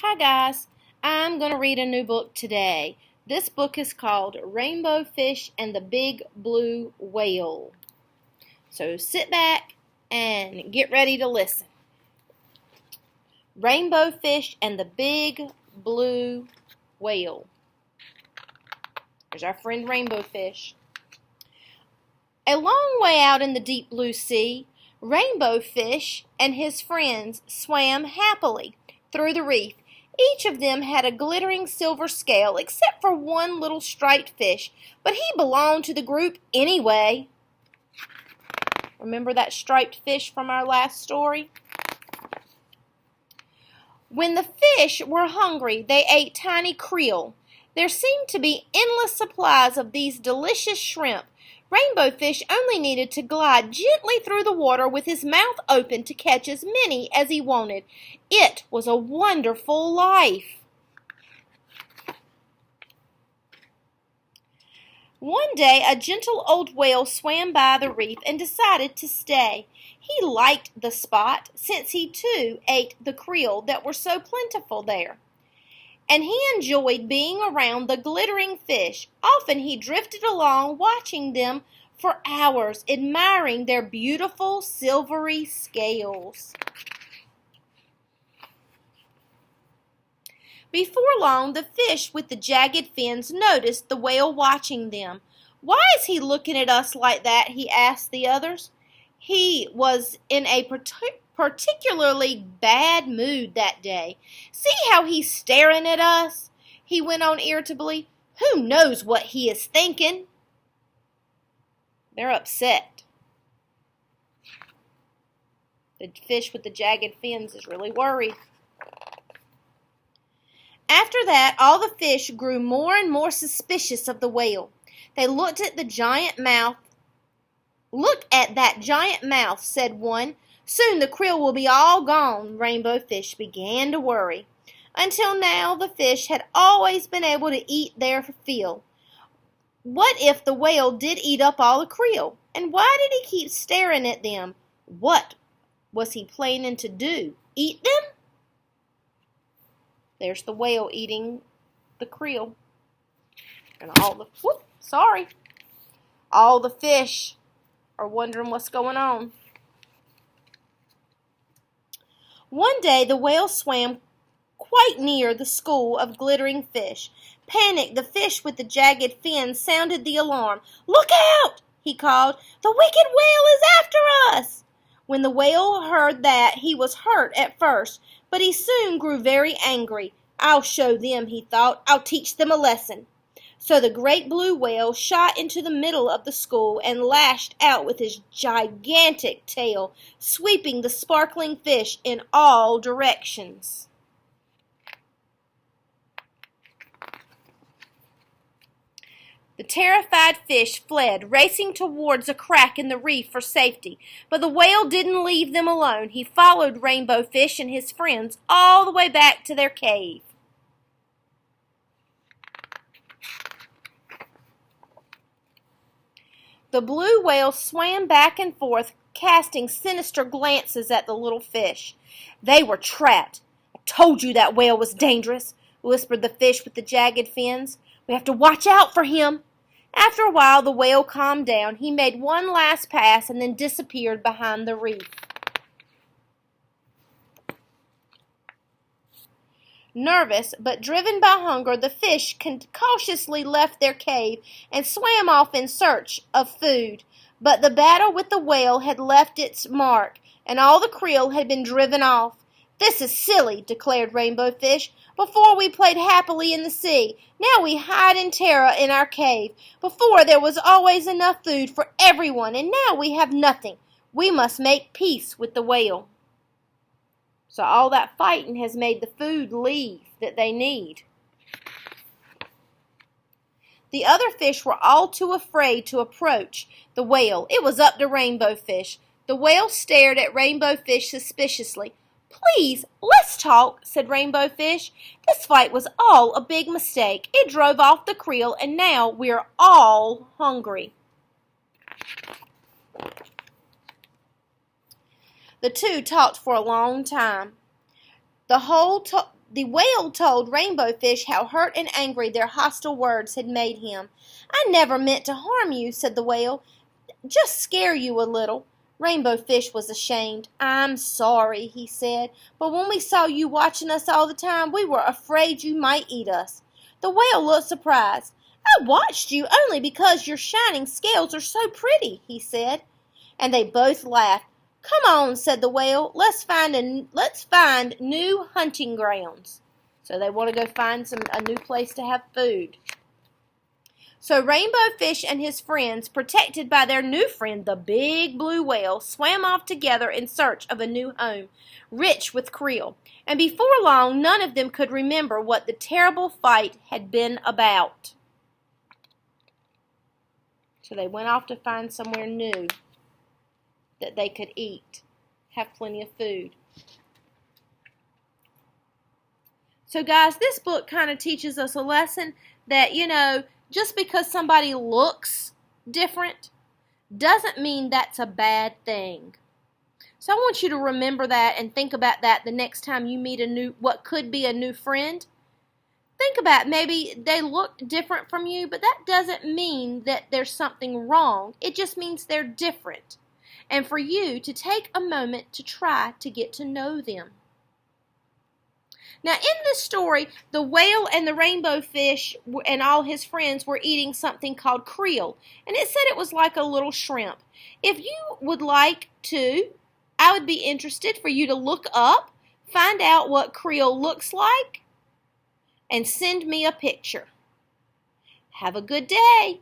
Hi guys, I'm going to read a new book today. This book is called Rainbow Fish and the Big Blue Whale. So sit back and get ready to listen. Rainbow Fish and the Big Blue Whale. There's our friend Rainbow Fish. A long way out in the deep blue sea, Rainbow Fish and his friends swam happily through the reef. Each of them had a glittering silver scale except for one little striped fish, but he belonged to the group anyway. Remember that striped fish from our last story? When the fish were hungry, they ate tiny krill. There seemed to be endless supplies of these delicious shrimp. Rainbow Fish only needed to glide gently through the water with his mouth open to catch as many as he wanted. It was a wonderful life. One day, a gentle old whale swam by the reef and decided to stay. He liked the spot, since he too ate the krill that were so plentiful there. And he enjoyed being around the glittering fish. Often he drifted along, watching them for hours, admiring their beautiful silvery scales. Before long, the fish with the jagged fins noticed the whale watching them. "Why is he looking at us like that?" he asked the others. He was in a particularly bad mood that day. "See how he's staring at us?" he went on irritably. "Who knows what he is thinking?" They're upset. The fish with the jagged fins is really worried. After that, all the fish grew more and more suspicious of the whale. They looked at the giant mouth. "Look at that giant mouth," said one. "Soon the krill will be all gone." Rainbow Fish began to worry. Until now, the fish had always been able to eat their fill. What if the whale did eat up all the krill? And why did he keep staring at them? What was he planning to do? Eat them? There's the whale eating the krill. And all the fish are wondering what's going on. One day the whale swam quite near the school of glittering fish. Panicked, the fish with the jagged fins sounded the alarm. "Look out!" he called. "The wicked whale is after us!" When the whale heard that, he was hurt at first, but he soon grew very angry. "I'll show them," he thought. "I'll teach them a lesson." So the great blue whale shot into the middle of the school and lashed out with his gigantic tail, sweeping the sparkling fish in all directions. The terrified fish fled, racing towards a crack in the reef for safety. But the whale didn't leave them alone. He followed Rainbow Fish and his friends all the way back to their cave. The blue whale swam back and forth, casting sinister glances at the little fish. They were trapped. "I told you that whale was dangerous," whispered the fish with the jagged fins. "We have to watch out for him." After a while, the whale calmed down. He made one last pass and then disappeared behind the reef. Nervous, but driven by hunger, the fish cautiously left their cave and swam off in search of food. But the battle with the whale had left its mark, and all the krill had been driven off. "This is silly," declared Rainbow Fish. "Before we played happily in the sea. Now we hide in terror in our cave. Before there was always enough food for everyone, and now we have nothing. We must make peace with the whale." So all that fighting has made the food leave that they need. The other fish were all too afraid to approach the whale. It was up to Rainbow Fish. The whale stared at Rainbow Fish suspiciously. "Please, let's talk," said Rainbow Fish. "This fight was all a big mistake. It drove off the krill, and now we're all hungry." The two talked for a long time. The whole The whale told Rainbow Fish how hurt and angry their hostile words had made him. "I never meant to harm you," said the whale. "Just scare you a little." Rainbow Fish was ashamed. "I'm sorry," he said, "but when we saw you watching us all the time, we were afraid you might eat us." The whale looked surprised. "I watched you only because your shining scales are so pretty," he said. And they both laughed. "Come on," said the whale. Let's find new hunting grounds." So they want to go find a new place to have food. So Rainbow Fish and his friends, protected by their new friend, the big blue whale, swam off together in search of a new home, rich with krill. And before long, none of them could remember what the terrible fight had been about. So they went off to find somewhere new that they could eat, have plenty of food. So guys, this book kind of teaches us a lesson that, just because somebody looks different doesn't mean that's a bad thing. So I want you to remember that and think about that the next time you meet what could be a new friend. Think about maybe they look different from you, but that doesn't mean that there's something wrong. It just means they're different. And for you to take a moment to try to get to know them. Now, in this story, the whale and the rainbow fish and all his friends were eating something called krill, and it said it was like a little shrimp. If you would like to, I would be interested for you to look up, find out what krill looks like, and send me a picture. Have a good day.